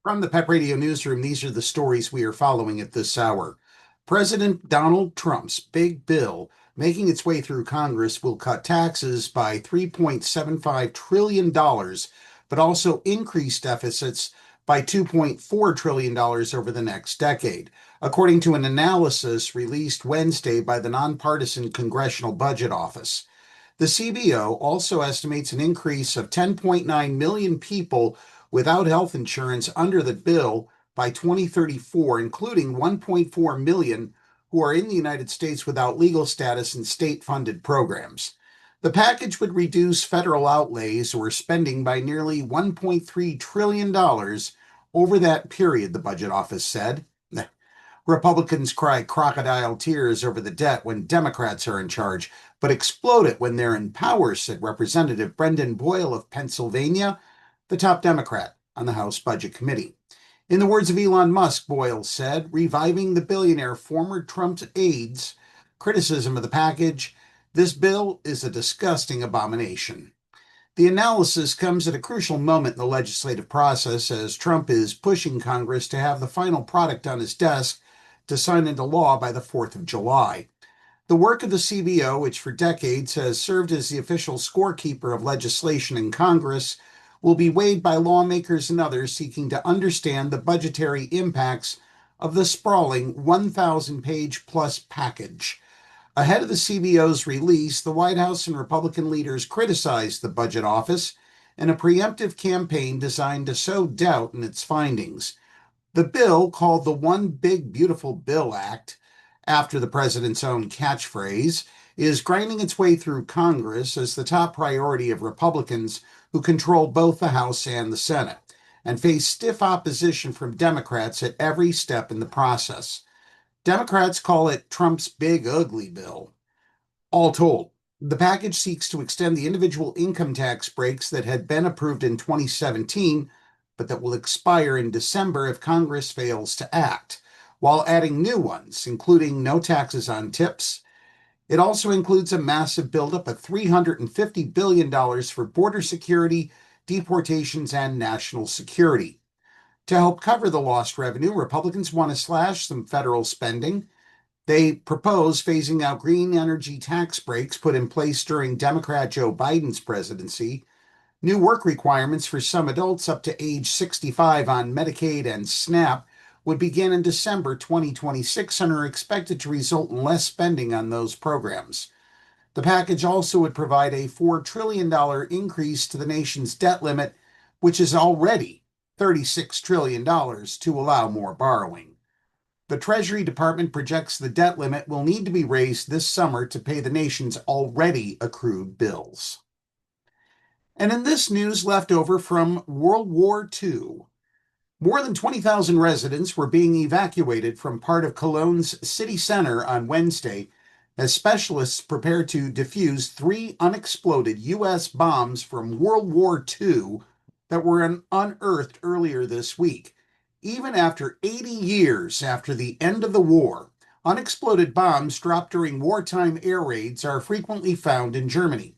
From the PEP Radio Newsroom, these are the stories we are following at this hour. President Donald Trump's big bill making its way through Congress will cut taxes by $3.75 trillion, but also increase deficits by $2.4 trillion over the next decade, according to an analysis released Wednesday by the nonpartisan Congressional Budget Office. The CBO also estimates an increase of 10.9 million people without health insurance under the bill by 2034, including 1.4 million who are in the United States without legal status in state-funded programs. The package would reduce federal outlays or spending by nearly $1.3 trillion over that period, the Budget Office said. Republicans cry crocodile tears over the debt when Democrats are in charge, but explode it when they're in power, said Representative Brendan Boyle of Pennsylvania, the top Democrat on the House Budget Committee. In the words of Elon Musk, Boyle said, reviving the billionaire former Trump's aide's criticism of the package, this bill is a disgusting abomination. The analysis comes at a crucial moment in the legislative process as Trump is pushing Congress to have the final product on his desk to sign into law by the 4th of July. The work of the CBO, which for decades has served as the official scorekeeper of legislation in Congress, will be weighed by lawmakers and others seeking to understand the budgetary impacts of the sprawling 1,000-page-plus package. Ahead of the CBO's release, the White House and Republican leaders criticized the Budget Office in a preemptive campaign designed to sow doubt in its findings. The bill, called the One Big Beautiful Bill Act, after the president's own catchphrase, is grinding its way through Congress as the top priority of Republicans who control both the House and the Senate, and face stiff opposition from Democrats at every step in the process. Democrats call it Trump's big ugly bill. All told, the package seeks to extend the individual income tax breaks that had been approved in 2017, but that will expire in December if Congress fails to act, while adding new ones, including no taxes on tips. It also includes a massive buildup of $350 billion for border security, deportations, and national security. To help cover the lost revenue, Republicans want to slash some federal spending. They propose phasing out green energy tax breaks put in place during Democrat Joe Biden's presidency. New work requirements for some adults up to age 65 on Medicaid and SNAP would begin in December 2026 and are expected to result in less spending on those programs. The package also would provide a $4 trillion increase to the nation's debt limit, which is already $36 trillion, to allow more borrowing. The Treasury Department projects the debt limit will need to be raised this summer to pay the nation's already accrued bills. And in this news left over from World War II, more than 20,000 residents were being evacuated from part of Cologne's city center on Wednesday as specialists prepared to defuse 3 unexploded U.S. bombs from World War II that were unearthed earlier this week. Even after 80 years after the end of the war, unexploded bombs dropped during wartime air raids are frequently found in Germany.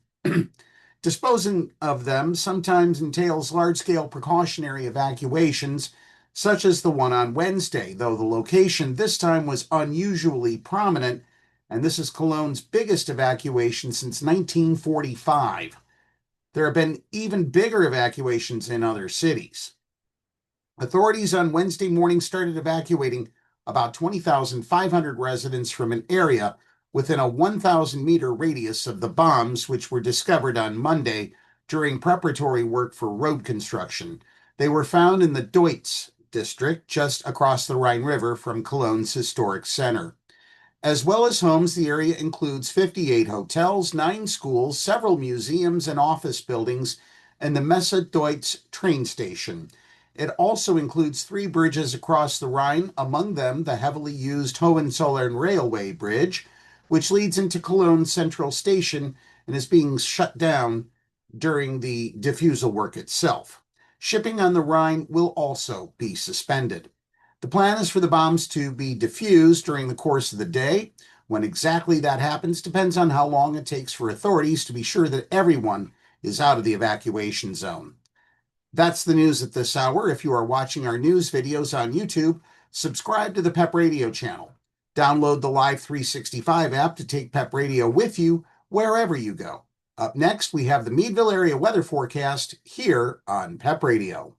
Disposing of them sometimes entails large-scale precautionary evacuations, such as the one on Wednesday, though the location this time was unusually prominent, and this is Cologne's biggest evacuation since 1945. There have been even bigger evacuations in other cities. Authorities on Wednesday morning started evacuating about 20,500 residents from an area within a 1,000-meter radius of the bombs, which were discovered on Monday during preparatory work for road construction. They were found in the Deutz district, just across the Rhine River from Cologne's historic center. As well as homes, the area includes 58 hotels, 9 schools, several museums and office buildings, and the Messe Deutz train station. It also includes 3 bridges across the Rhine, among them the heavily used Hohenzollern Railway Bridge, which leads into Cologne Central Station and is being shut down during the defusal work itself. Shipping on the Rhine will also be suspended. The plan is for the bombs to be defused during the course of the day. When exactly that happens depends on how long it takes for authorities to be sure that everyone is out of the evacuation zone. That's the news at this hour. If you are watching our news videos on YouTube, subscribe to the PEP Radio channel. Download the Live 365 app to take PEP Radio with you wherever you go. Up next, we have the Meadville area weather forecast here on PEP Radio.